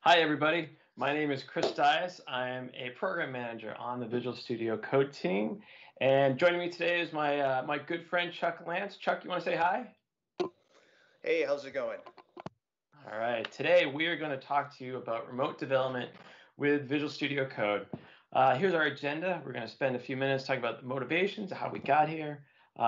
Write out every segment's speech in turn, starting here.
Hi, everybody. My name is Chris Dias. I am a program manager on the Visual Studio Code team. And joining me today is my good friend, Chuck Lance. Chuck, you want to say hi? Hey, how's it going? All right. Today, we are going to talk to you about remote development with Visual Studio Code. Here's our agenda. We're going to spend a few minutes talking about the motivations, how we got here,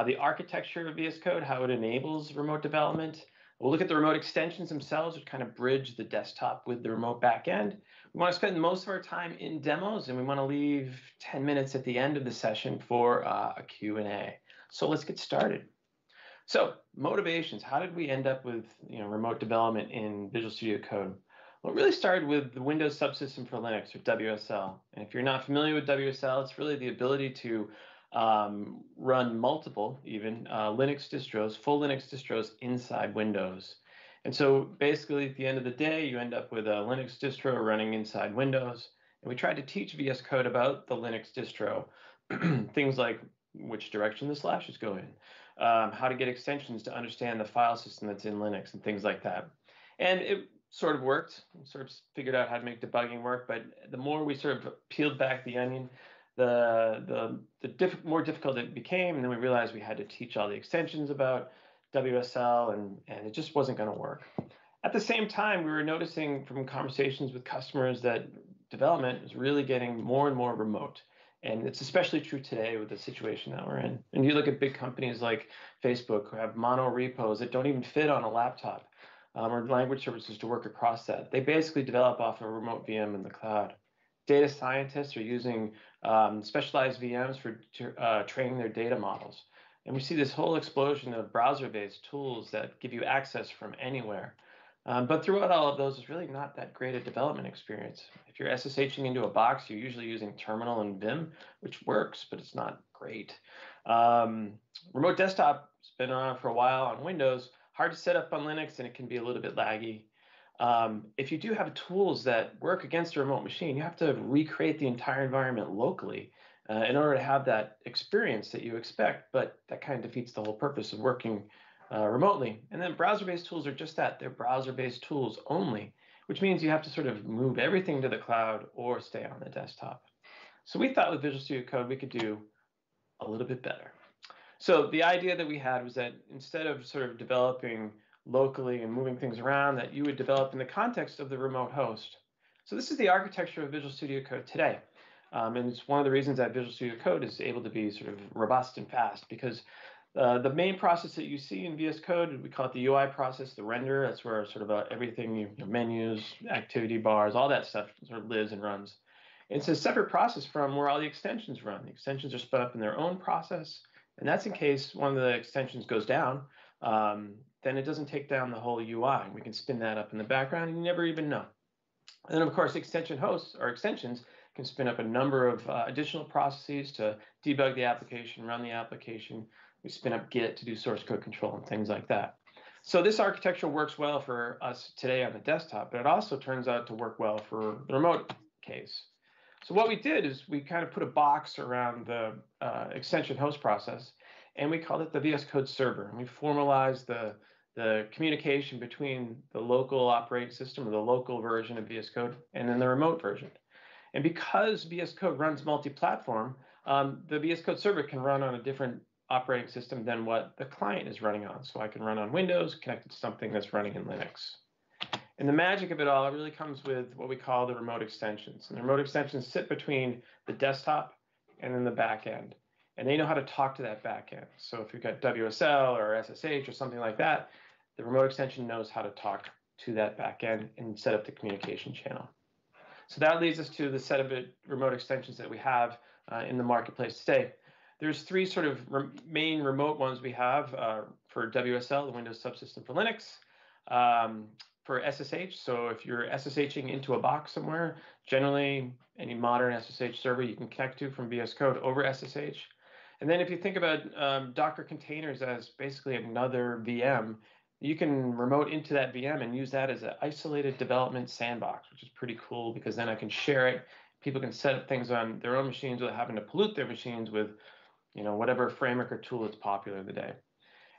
the architecture of VS Code, how it enables remote development. We'll look at the remote extensions themselves, which kind of bridge the desktop with the remote backend. We want to spend most of our time in demos, and we want to leave 10 minutes at the end of the session for a Q&A. So let's get started. So motivations, how did we end up with remote development in Visual Studio Code? Well, it really started with the Windows Subsystem for Linux, or WSL. And if you're not familiar with WSL, it's really the ability to run multiple, even Linux distros, full Linux distros inside Windows. And so basically, at the end of the day, you end up with a Linux distro running inside Windows. And we tried to teach VS Code about the Linux distro, things like which direction the slashes go in, how to get extensions to understand the file system that's in Linux and things like that. And it sort of worked, sort of figured out how to make debugging work. But the more we sort of peeled back the onion, the more difficult it became. And then we realized we had to teach all the extensions about WSL, and it just wasn't going to work. At the same time, we were noticing from conversations with customers that development is really getting more and more remote. And it's especially true today with the situation that we're in. And you look at big companies like Facebook who have mono repos that don't even fit on a laptop, or language services to work across that. They basically develop off a remote VM in the cloud. Data scientists are using specialized VMs for training their data models. And we see this whole explosion of browser-based tools that give you access from anywhere. But throughout all of those, it's really not that great a development experience. If you're SSHing into a box, you're usually using Terminal and Vim, which works, but it's not great. Remote desktop's been around for a while on Windows, hard to set up on Linux, and it can be a little bit laggy. If you do have tools that work against a remote machine, you have to recreate the entire environment locally in order to have that experience that you expect, but that kind of defeats the whole purpose of working remotely. And then browser-based tools are just that. They're browser-based tools only, which means you have to sort of move everything to the cloud or stay on the desktop. So we thought with Visual Studio Code, we could do a little bit better. So the idea that we had was that instead of sort of developing locally and moving things around, that you would develop in the context of the remote host. So this is the architecture of Visual Studio Code today. And it's one of the reasons that Visual Studio Code is able to be sort of robust and fast, because the main process that you see in VS Code, we call it the UI process, the render. That's where sort of everything, menus, activity bars, all that stuff sort of lives and runs. It's a separate process from where all the extensions run. The extensions are spun up in their own process, and that's in case one of the extensions goes down, then it doesn't take down the whole UI. We can spin that up in the background, and you never even know. And then, of course, extension hosts or extensions can spin up a number of additional processes to debug the application, run the application. We spin up Git to do source code control and things like that. So this architecture works well for us today on the desktop, but it also turns out to work well for the remote case. So what we did is we kind of put a box around the extension host process, and we called it the VS Code server. And we formalized the communication between the local operating system or the local version of VS Code and then the remote version. And because VS Code runs multi-platform, the VS Code server can run on a different operating system than what the client is running on. So I can run on Windows connected to something that's running in Linux. And the magic of it all, it really comes with what we call the remote extensions. And the remote extensions sit between the desktop and then the back end. And they know how to talk to that back end. So if you've got WSL or SSH or something like that, the remote extension knows how to talk to that back end and set up the communication channel. So that leads us to the set of remote extensions that we have in the marketplace today. There's three sort of main remote ones we have for WSL, the Windows Subsystem for Linux. For SSH, so if you're SSHing into a box somewhere, generally any modern SSH server you can connect to from VS Code over SSH. And then if you think about Docker containers as basically another VM, you can remote into that VM and use that as an isolated development sandbox, which is pretty cool because then I can share it. People can set up things on their own machines without having to pollute their machines with, whatever framework or tool is popular today.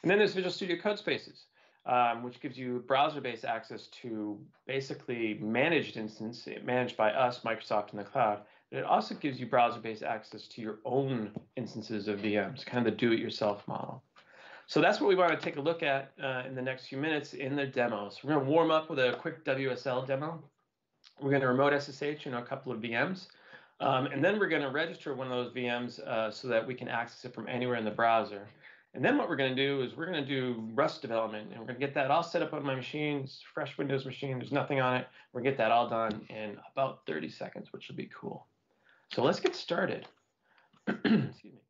And then there's Visual Studio Code Spaces. which gives you browser-based access to basically managed instance, managed by us, Microsoft in the cloud. But it also gives you browser-based access to your own instances of VMs, kind of the do-it-yourself model. So that's what we want to take a look at in the next few minutes in the demos. We're going to warm up with a quick WSL demo. We're going to remote SSH in a couple of VMs. And then we're going to register one of those VMs so that we can access it from anywhere in the browser. And then what we're going to do is we're going to do Rust development, and we're going to get that all set up on my machine. It's a fresh Windows machine. There's nothing on it. We're going to get that all done in about 30 seconds, which will be cool. So let's get started. Excuse me.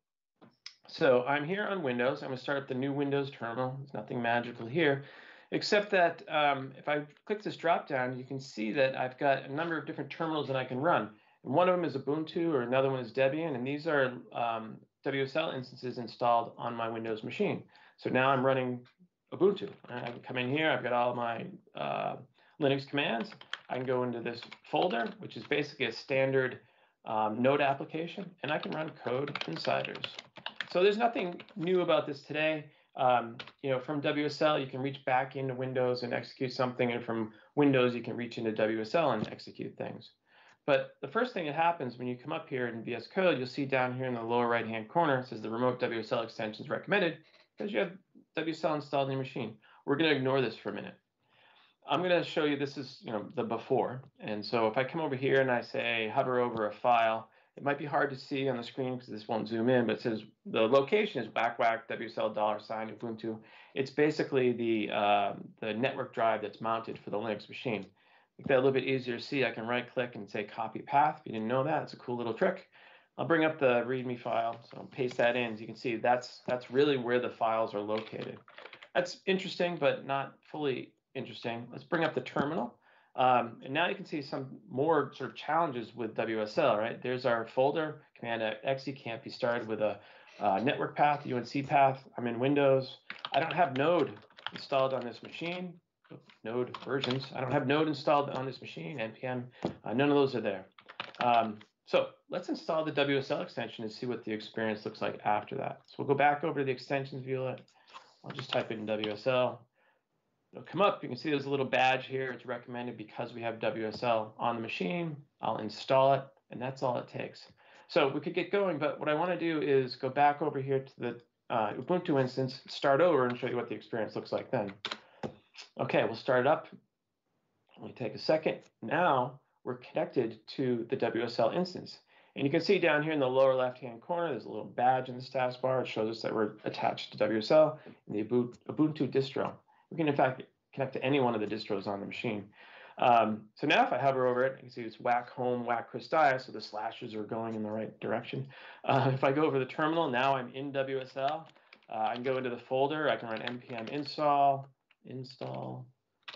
So I'm here on Windows. I'm going to start up the new Windows terminal. There's nothing magical here, except that if I click this drop down, you can see that I've got a number of different terminals that I can run. And one of them is Ubuntu, or another one is Debian, and these are WSL instances installed on my Windows machine. So now I'm running Ubuntu. I can come in here. I've got all my Linux commands. I can go into this folder, which is basically a standard node application, and I can run Code Insiders. So there's nothing new about this today. From WSL, you can reach back into Windows and execute something, and from Windows, you can reach into WSL and execute things. But the first thing that happens when you come up here in VS Code, you'll see down here in the lower right-hand corner, it says the remote WSL extension is recommended because you have WSL installed in your machine. We're going to ignore this for a minute. I'm going to show you this is the before. And so if I come over here and I say hover over a file, it might be hard to see on the screen because this won't zoom in, but it says the location is whack WSL $ Ubuntu. It's basically the network drive that's mounted for the Linux machine. Make that a little bit easier to see. I can right click and say copy path. If you didn't know that, it's a cool little trick. I'll bring up the README file, so I'll paste that in. As you can see, that's really where the files are located. That's interesting, but not fully interesting. Let's bring up the terminal. And now you can see some more sort of challenges with WSL, right? There's our folder, Command X can't be started with a network path, UNC path. I'm in Windows. I don't have Node installed on this machine. Node versions. I don't have Node installed on this machine, NPM. None of those are there. So let's install the WSL extension and see what the experience looks like after that. So we'll go back over to the extensions viewer. I'll just type in WSL. It'll come up. You can see there's a little badge here. It's recommended because we have WSL on the machine. I'll install it, and that's all it takes. So we could get going, but what I want to do is go back over here to the Ubuntu instance, start over, and show you what the experience looks like then. Okay, we'll start it up. We'll take a second. Now we're connected to the WSL instance. And you can see down here in the lower left-hand corner, there's a little badge in the status bar. It shows us that we're attached to WSL in the Ubuntu distro. We can, in fact, connect to any one of the distros on the machine. So now if I hover over it, you can see it's whack home, whack Chris Dyer, so the slashes are going in the right direction. If I go over the terminal, now I'm in WSL. I can go into the folder. I can run npm install.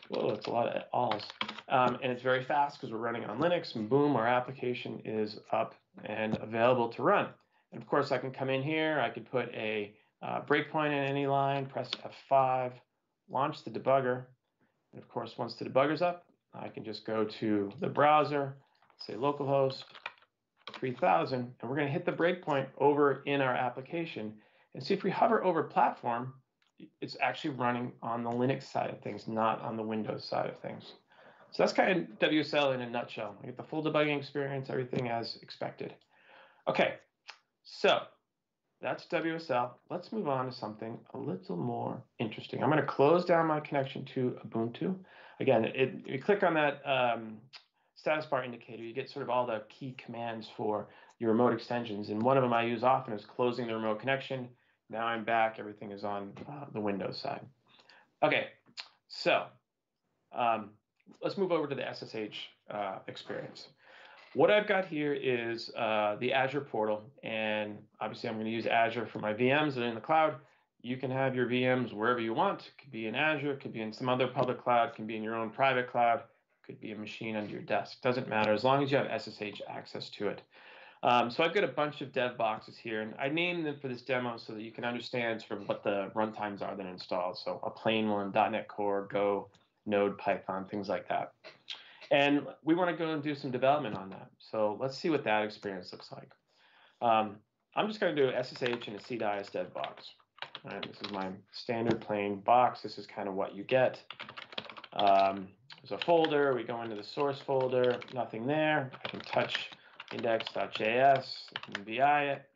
Whoa, it's a lot of alls. And it's very fast because we're running on Linux, and boom, our application is up and available to run. And of course, I can come in here. I could put a breakpoint in any line, press F5, launch the debugger. And of course, once the debugger's up, I can just go to the browser, say localhost 3000, and we're going to hit the breakpoint over in our application. And see if we hover over platform, it's actually running on the Linux side of things, not on the Windows side of things. So that's kind of WSL in a nutshell. I get the full debugging experience, everything as expected. Okay, so that's WSL. Let's move on to something a little more interesting. I'm going to close down my connection to Ubuntu. Again, you click on that status bar indicator, you get sort of all the key commands for your remote extensions. And one of them I use often is closing the remote connection. Now I'm back. Everything is on the Windows side. Okay, so let's move over to the SSH experience. What I've got here is the Azure portal, and obviously I'm going to use Azure for my VMs that are in the cloud. You can have your VMs wherever you want. It could be in Azure, it could be in some other public cloud, it can be in your own private cloud, it could be a machine under your desk. Doesn't matter as long as you have SSH access to it. So I've got a bunch of dev boxes here, and I named them for this demo so that you can understand sort of what the runtimes are that are installed. So a plain one, .NET Core, Go, Node, Python, things like that. And we want to go and do some development on that. So let's see what that experience looks like. I'm just going to do SSH in a CDIS dev box. All right, this is my standard plain box. This is kind of what you get. There's a folder. We go into the source folder. Nothing there. I can touch index.js. I can VI it.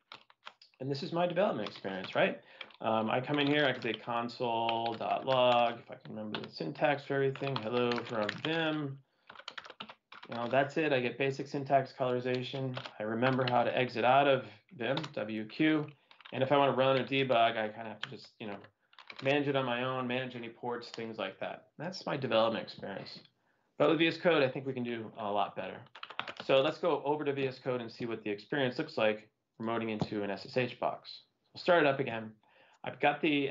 And this is my development experience, right? I come in here. I can say console.log. If I can remember the syntax for everything. Hello from Vim. That's it. I get basic syntax colorization. I remember how to exit out of Vim, WQ. And if I want to run or debug, I kind of have to just, manage it on my own, manage any ports, things like that. That's my development experience. But with VS Code, I think we can do a lot better. So let's go over to VS Code and see what the experience looks like remoting into an SSH box. I'll start it up again. I've got the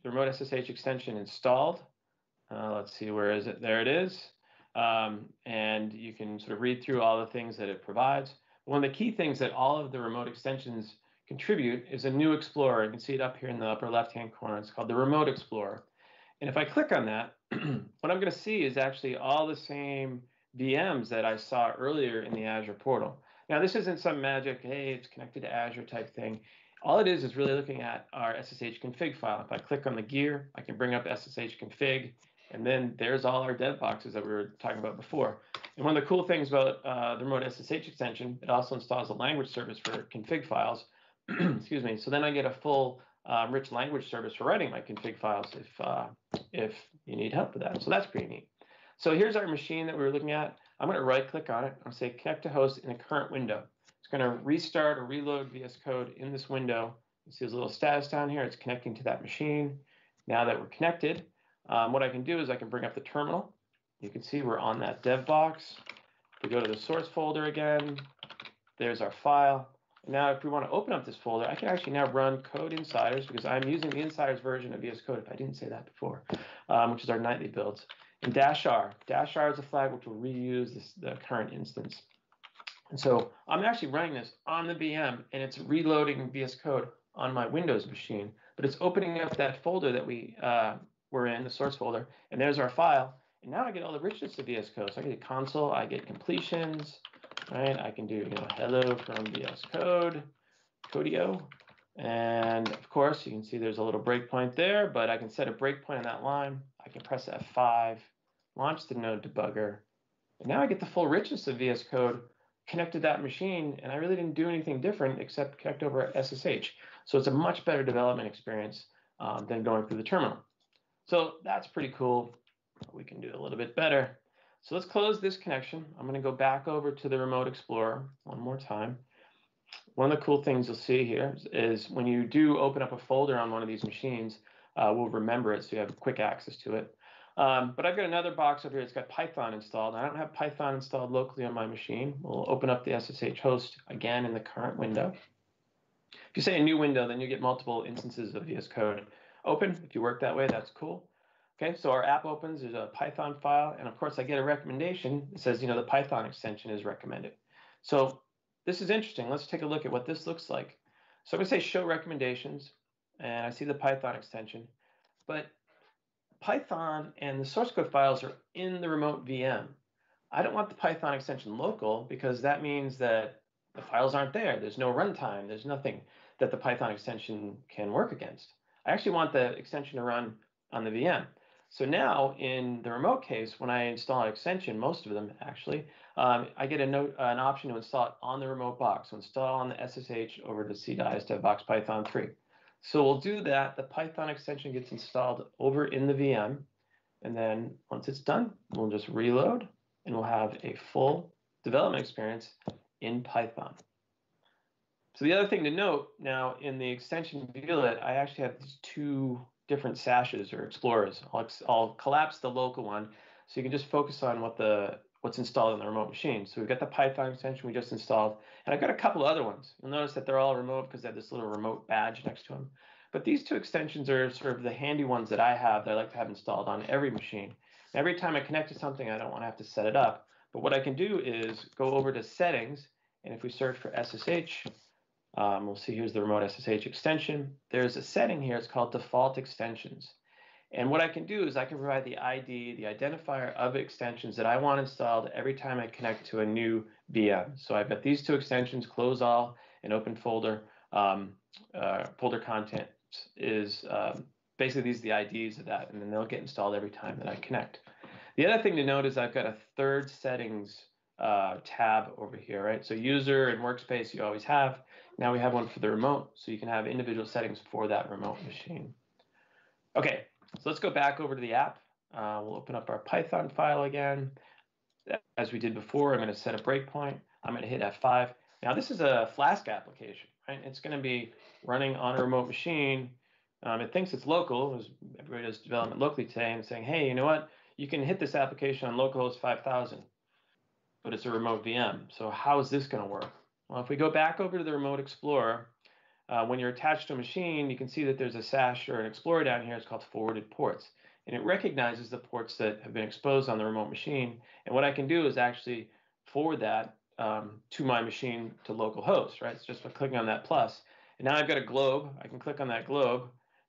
remote SSH extension installed. Let's see, where is it? There it is. And you can sort of read through all the things that it provides. One of the key things that all of the remote extensions contribute is a new Explorer. You can see it up here in the upper left-hand corner. It's called the Remote Explorer. And if I click on that, what I'm going to see is actually all the same VMs that I saw earlier in the Azure portal. Now, this isn't some magic, hey, it's connected to Azure type thing. All it is really looking at our SSH config file. If I click on the gear, I can bring up SSH config, and then there's all our dev boxes that we were talking about before. And one of the cool things about the remote SSH extension, it also installs a language service for config files. Excuse me. So then I get a full rich language service for writing my config files if you need help with that. So that's pretty neat. So here's our machine that we were looking at. I'm going to right-click on it. I'll say connect to host in a current window. It's going to restart or reload VS Code in this window. You see there's a little status down here. It's connecting to that machine. Now that we're connected, what I can do is I can bring up the terminal. You can see we're on that dev box. If we go to the source folder again, there's our file. Now, if we want to open up this folder, I can actually now run Code Insiders because I'm using the Insiders version of VS Code, if I didn't say that before, which is our nightly builds. And -r. -r is a flag which will reuse the current instance. And so I'm actually running this on the VM, and it's reloading VS Code on my Windows machine. But it's opening up that folder that we were in, the source folder, and there's our file. And now I get all the richness of VS Code. So I get console, I get completions. Right, I can do hello from VS Code, Codio, and of course you can see there's a little breakpoint there, but I can set a breakpoint on that line. I can press F5, launch the node debugger, and now I get the full richness of VS Code connected to that machine, and I really didn't do anything different except connect over SSH. So it's a much better development experience than going through the terminal. So that's pretty cool. We can do a little bit better. So let's close this connection. I'm going to go back over to the Remote Explorer one more time. One of the cool things you'll see here is when you do open up a folder on one of these machines, we'll remember it so you have quick access to it. But I've got another box over here. It's got Python installed. I don't have Python installed locally on my machine. We'll open up the SSH host again in the current window. If you say a new window, then you get multiple instances of VS Code open. If you work that way, that's cool. Okay, so our app opens, there's a Python file, and of course I get a recommendation that says, the Python extension is recommended. So this is interesting. Let's take a look at what this looks like. So I'm going to say show recommendations, and I see the Python extension, but Python and the source code files are in the remote VM. I don't want the Python extension local because that means that the files aren't there. There's no runtime. There's nothing that the Python extension can work against. I actually want the extension to run on the VM. So now in the remote case, when I install an extension, most of them actually, I get an option to install it on the remote box. So install on the SSH over to CDIS DevBox Python 3. So we'll do that. The Python extension gets installed over in the VM. And then once it's done, we'll just reload and we'll have a full development experience in Python. So the other thing to note now in the extension view-let, I actually have these two different sashes or explorers. I'll collapse the local one so you can just focus on what's installed on the remote machine. So we've got the Python extension we just installed, and I've got a couple of other ones. You'll notice that they're all remote because they have this little remote badge next to them. But these two extensions are sort of the handy ones that I have that I like to have installed on every machine. And every time I connect to something, I don't want to have to set it up. But what I can do is go over to settings, and if we search for SSH, we'll see here's the remote SSH extension. There's a setting here, it's called default extensions. And what I can do is I can provide the ID, the identifier of extensions that I want installed every time I connect to a new VM. So I've got these two extensions, close all and open folder, folder content is basically these are the IDs of that, and then they'll get installed every time that I connect. The other thing to note is I've got a third settings tab over here, right? So user and workspace you always have. Now we have one for the remote, so you can have individual settings for that remote machine. Okay, so let's go back over to the app. We'll open up our Python file again. As we did before, I'm going to set a breakpoint. I'm going to hit F5. Now this is a Flask application, right? It's going to be running on a remote machine. It thinks it's local, as everybody does development locally today, and saying, hey, you know what? You can hit this application on localhost 5000, but it's a remote VM. So how is this going to work? Well, if we go back over to the Remote Explorer, when you're attached to a machine, you can see that there's a SASH or an Explorer down here. It's called forwarded ports. And it recognizes the ports that have been exposed on the remote machine. And what I can do is actually forward that to my machine to localhost, right? It's just by clicking on that plus. And now I've got a globe. I can click on that globe,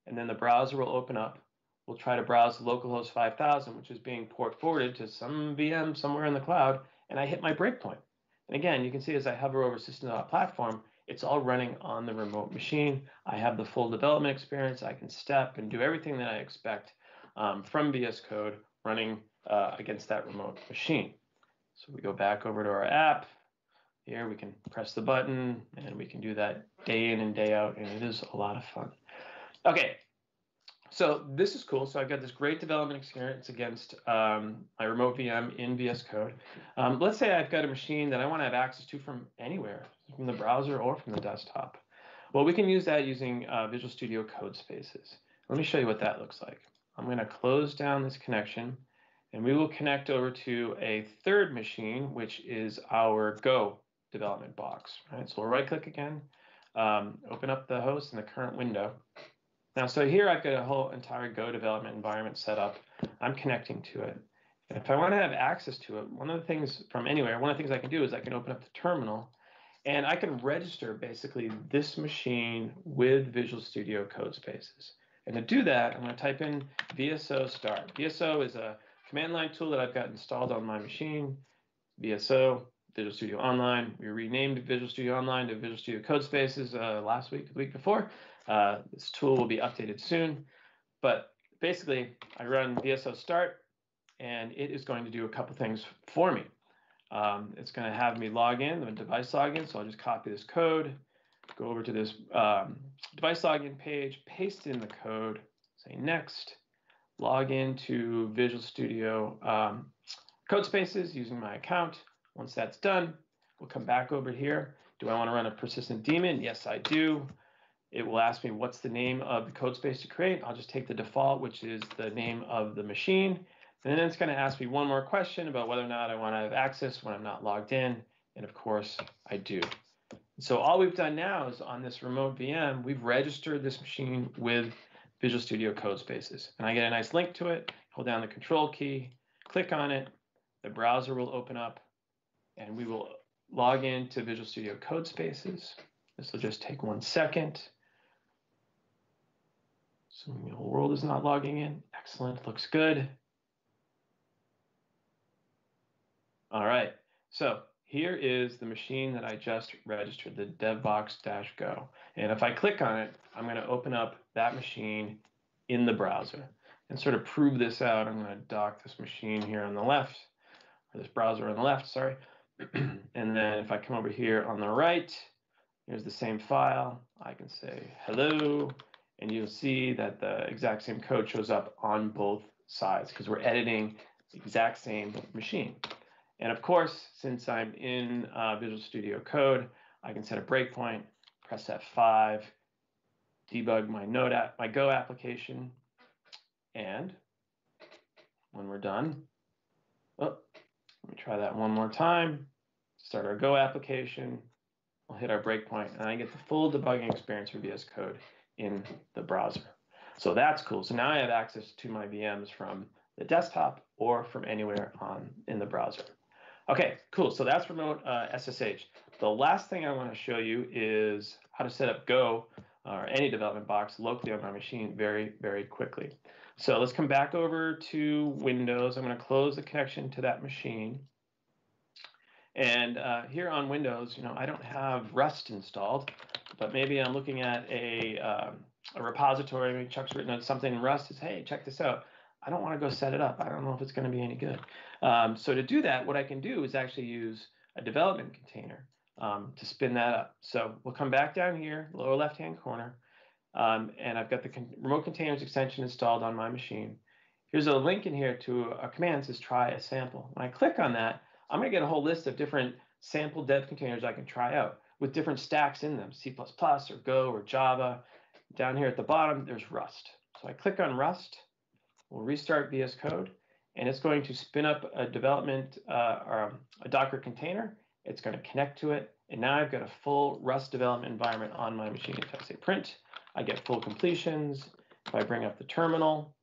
and then the browser will open up. We'll try to browse localhost 5000, which is being port forwarded to some VM somewhere in the cloud, and I hit my breakpoint. And again, you can see as I hover over system.platform, it's all running on the remote machine. I have the full development experience. I can step and do everything that I expect from VS Code running against that remote machine. So we go back over to our app. Here we can press the button, and we can do that day in and day out, and it is a lot of fun. Okay, so this is cool. So I've got this great development experience against my remote VM in VS Code. Let's say I've got a machine that I want to have access to from anywhere, from the browser or from the desktop. Well, we can use that using Visual Studio Code Spaces. Let me show you what that looks like. I'm going to close down this connection, and we will connect over to a third machine, which is our Go development box. Right? So we'll right-click again, open up the host in the current window. Now, so here I've got a whole entire Go development environment set up. I'm connecting to it. And if I want to have access to it, one of the things from anywhere, one of the things I can do is I can open up the terminal, and I can register basically this machine with Visual Studio Code Spaces. And to do that, I'm going to type in VSO start. VSO is a command line tool that I've got installed on my machine. VSO, Visual Studio Online. We renamed Visual Studio Online to Visual Studio Code Spaces last week, the week before. This tool will be updated soon. But basically, I run VSO start, and it is going to do a couple things for me. It's going to have me log in, the device login. So I'll just copy this code, go over to this device login page, paste in the code, say next, log into Visual Studio Code Spaces using my account. Once that's done, we'll come back over here. Do I want to run a persistent daemon? Yes, I do. It will ask me what's the name of the code space to create. I'll just take the default, which is the name of the machine. And then it's going to ask me one more question about whether or not I want to have access when I'm not logged in. And of course, I do. So all we've done now is on this remote VM, we've registered this machine with Visual Studio Code Spaces. And I get a nice link to it, hold down the control key, click on it, the browser will open up, and we will log in to Visual Studio Code Spaces. This will just take 1 second. So the whole world is not logging in. Excellent, looks good. All right, so here is the machine that I just registered, the DevBox-Go. And if I click on it, I'm going to open up that machine in the browser. And sort of prove this out, I'm going to dock this machine here on the left, or this browser on the left, sorry. And then if I come over here on the right, here's the same file. I can say hello, and you'll see that the exact same code shows up on both sides because we're editing the exact same machine. And of course, since I'm in Visual Studio Code, I can set a breakpoint, press F5, debug my Go application, and when we're done, let me try that one more time. Start our Go application. We'll hit our breakpoint, and I get the full debugging experience for VS Code in the browser. So that's cool. So now I have access to my VMs from the desktop or from anywhere in the browser. Okay, cool. So that's remote SSH. The last thing I want to show you is how to set up Go or any development box locally on my machine very, very quickly. So let's come back over to Windows. I'm going to close the connection to that machine. And here on Windows, I don't have Rust installed, but maybe I'm looking at a a repository. Maybe Chuck's written on something in Rust. Says, hey, check this out. I don't want to go set it up. I don't know if it's going to be any good. So to do that, what I can do is actually use a development container to spin that up. So we'll come back down here, lower left-hand corner, and I've got the remote containers extension installed on my machine. Here's a link in here to a command that says try a sample. When I click on that, I'm going to get a whole list of different sample dev containers I can try out with different stacks in them, C++ or Go or Java. Down here at the bottom, there's Rust. So I click on Rust. We'll restart VS Code, and it's going to spin up a development or a Docker container. It's going to connect to it, and now I've got a full Rust development environment on my machine. If I say print, I get full completions. If I bring up the terminal,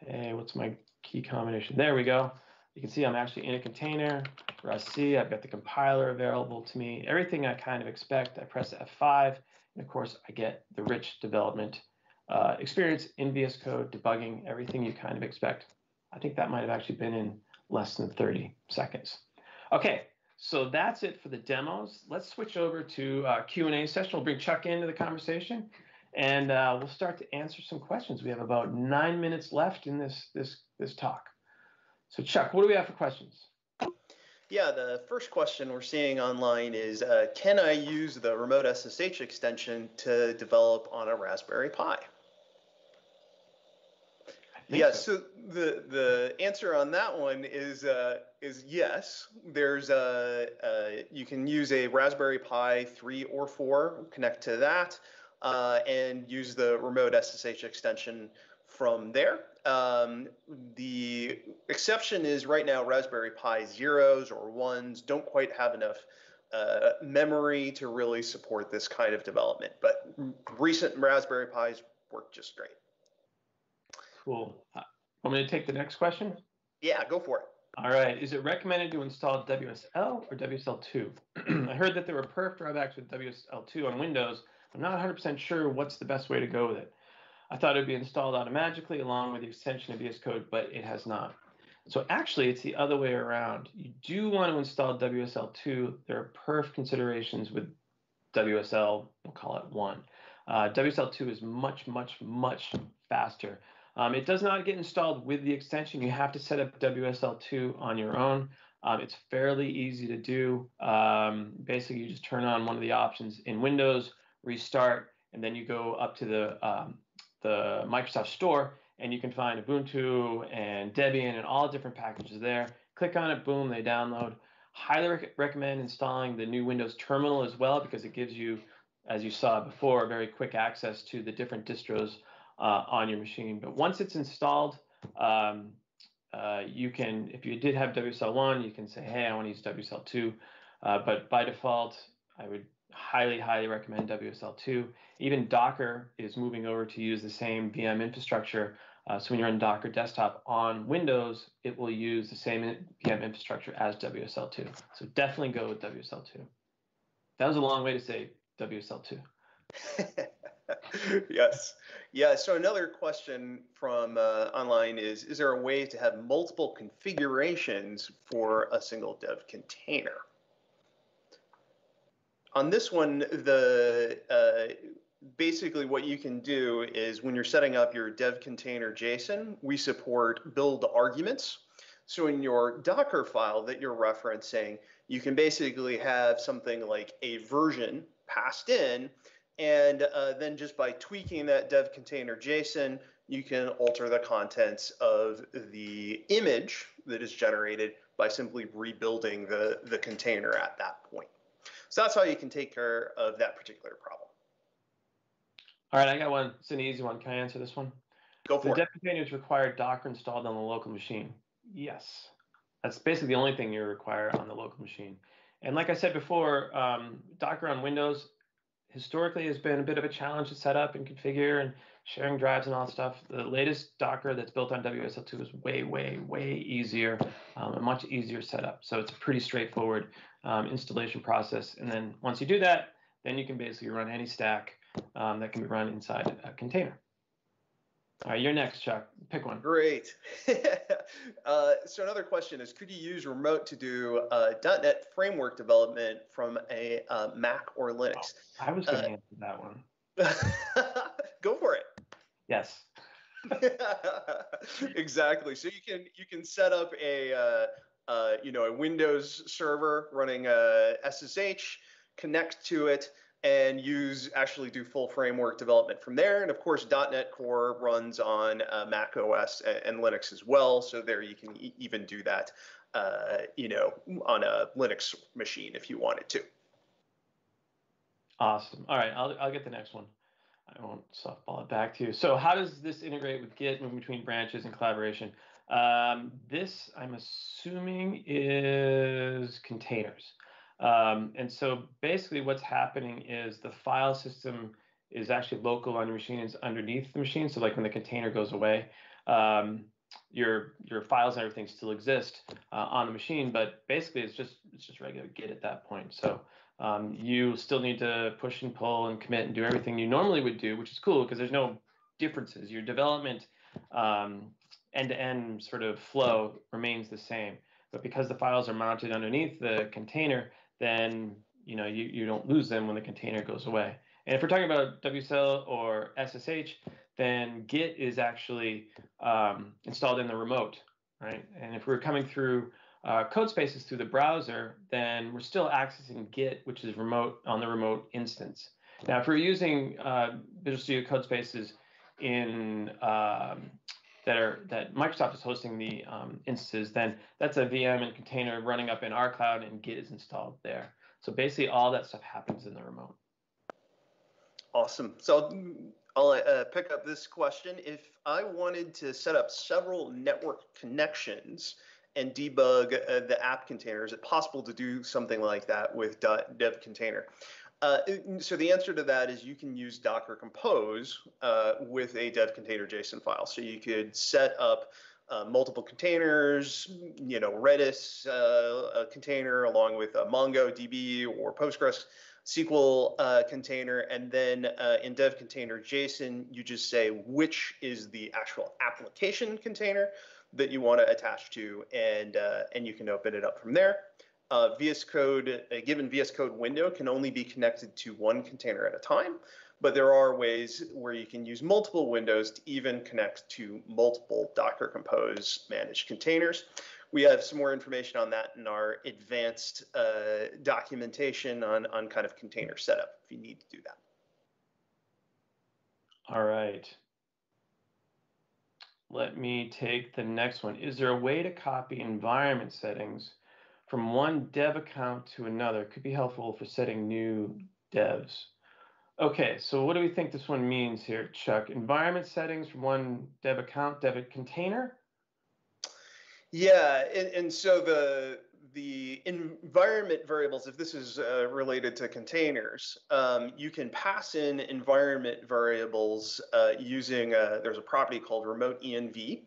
hey, what's my key combination? There we go. You can see I'm actually in a container, Rust C. I've got the compiler available to me. Everything I kind of expect. I press F5, and of course, I get the rich development experience in VS Code, debugging everything you kind of expect. I think that might have actually been in less than 30 seconds. Okay, so that's it for the demos. Let's switch over to Q&A session. We'll bring Chuck into the conversation, and we'll start to answer some questions. We have about 9 minutes left in this talk. So Chuck, what do we have for questions? Yeah, the first question we're seeing online is, can I use the remote SSH extension to develop on a Raspberry Pi? Yeah, so the answer on that one is yes. There's you can use a Raspberry Pi 3 or 4, connect to that, and use the remote SSH extension from there. The exception is right now Raspberry Pi zeros or ones don't quite have enough memory to really support this kind of development, but recent Raspberry Pis work just great. Cool. Want me to take the next question? Yeah, go for it. All right. Is it recommended to install WSL or WSL2? I heard that there were perf drawbacks with WSL2 on Windows. I'm not 100% sure what's the best way to go with it. I thought it would be installed automatically along with the extension of VS Code, but it has not. So actually, it's the other way around. You do want to install WSL2. There are perf considerations with WSL, we'll call it 1. WSL2 is much, much, much faster. It does not get installed with the extension. You have to set up WSL2 on your own. It's fairly easy to do. Basically, you just turn on one of the options in Windows, restart, and then you go up to the Microsoft Store, and you can find Ubuntu and Debian and all different packages there. Click on it, boom, they download. Highly recommend installing the new Windows Terminal as well, because it gives you, as you saw before, very quick access to the different distros on your machine. But once it's installed, you can, if you did have WSL1, you can say, hey, I want to use WSL2. But by default, I would highly, highly recommend WSL2. Even Docker is moving over to use the same VM infrastructure. So when you're on Docker desktop on Windows, it will use the same VM infrastructure as WSL2. So definitely go with WSL2. That was a long way to say WSL2. Yes. Yeah. So another question from online is there a way to have multiple configurations for a single dev container? On this one, basically what you can do is when you're setting up your dev container JSON, we support build arguments. So in your Docker file that you're referencing, you can basically have something like a version passed in, and then just by tweaking that dev container JSON, you can alter the contents of the image that is generated by simply rebuilding the container at that point. So that's how you can take care of that particular problem. All right, I got one. It's an easy one. Can I answer this one? Go for it. The dev containers require Docker installed on the local machine. Yes. That's basically the only thing you require on the local machine. And like I said before, Docker on Windows historically has been a bit of a challenge to set up and configure and sharing drives and all that stuff. The latest Docker that's built on WSL2 is way, way, way easier, a much easier setup. So it's a pretty straightforward installation process. And then once you do that, then you can basically run any stack that can be run inside a container. All right, you're next, Chuck. Pick one. Great. So another question is, could you use remote to do .NET framework development from a Mac or Oh, Linux? I was going to answer that one. Go for it. Yes. Exactly. So you can set up a Windows server running SSH, connect to it, and actually do full framework development from there. And of course, .NET Core runs on Mac OS and Linux as well. So there you can even do that, on a Linux machine if you wanted to. Awesome. All right, I'll get the next one. I won't softball it back to you. So how does this integrate with Git, moving between branches and collaboration? This, I'm assuming, is containers. And so basically what's happening is the file system is actually local on your machine. It's underneath the machine. So like when the container goes away, your files and everything still exist on the machine, but basically it's just regular Git at that point. So you still need to push and pull and commit and do everything you normally would do, which is cool because there's no differences. Your development end-to-end sort of flow remains the same. But because the files are mounted underneath the container, then you don't lose them when the container goes away. And if we're talking about WSL or SSH, then Git is actually installed in the remote, right? And if we're coming through code spaces through the browser, then we're still accessing Git, which is remote on the remote instance. Now, if we're using Visual Studio code spaces in that Microsoft is hosting the instances, then that's a VM and container running up in our cloud, and Git is installed there. So basically, all that stuff happens in the remote. Awesome. So I'll pick up this question. If I wanted to set up several network connections and debug the app container, is it possible to do something like that with dev container? So the answer to that is you can use Docker Compose with a dev container JSON file. So you could set up multiple containers, Redis a container along with a MongoDB or Postgres SQL container, and then in dev container JSON, you just say which is the actual application container that you want to attach to, and you can open it up from there. VS Code, a given VS Code window can only be connected to one container at a time, but there are ways where you can use multiple windows to even connect to multiple Docker Compose managed containers. We have some more information on that in our advanced documentation on kind of container setup if you need to do that. All right. Let me take the next one. Is there a way to copy environment settings from one dev account to another? Could be helpful for setting new devs. Okay, so what do we think this one means here, Chuck? Environment settings from one dev account, dev container? Yeah, and so the environment variables, if this is related to containers, you can pass in environment variables using, there's a property called remote env,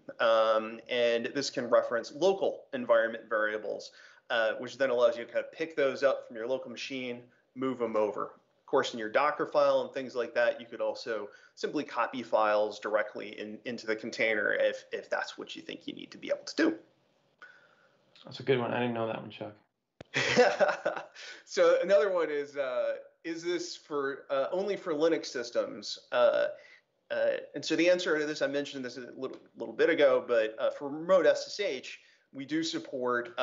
and this can reference local environment variables, which then allows you to kind of pick those up from your local machine, move them over. Of course, in your Docker file and things like that, you could also simply copy files directly into the container if that's what you think you need to be able to do. That's a good one. I didn't know that one, Chuck. So another one is this for only for Linux systems? And so the answer to this, I mentioned this a little bit ago, but for remote SSH, we do support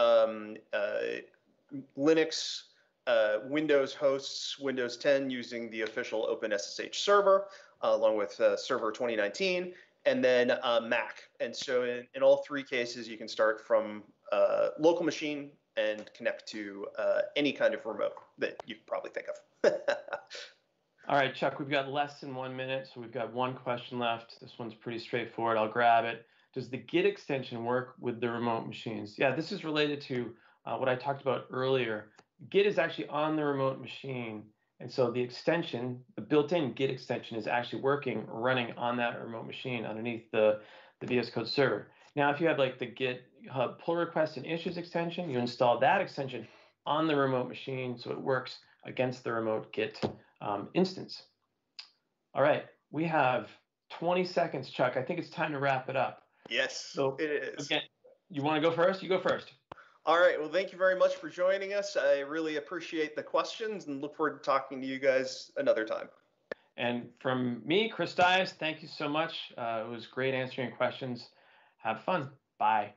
Linux, Windows hosts, Windows 10 using the official OpenSSH server, along with Server 2019, and then Mac. And so in all three cases, you can start from local machine and connect to any kind of remote that you could probably think of. All right, Chuck, we've got less than 1 minute, so we've got one question left. This one's pretty straightforward. I'll grab it. Does the Git extension work with the remote machines? Yeah, this is related to what I talked about earlier. Git is actually on the remote machine, and so the extension, the built-in Git extension, is actually running on that remote machine underneath the VS Code server. Now, if you have like the GitHub pull request and issues extension, you install that extension on the remote machine so it works against the remote Git instance. All right, we have 20 seconds, Chuck. I think it's time to wrap it up. Yes, So it is. again, you want to go first? You go first. All right. Well, thank you very much for joining us. I really appreciate the questions and look forward to talking to you guys another time. And from me, Chris Dias, thank you so much. It was great answering questions. Have fun. Bye.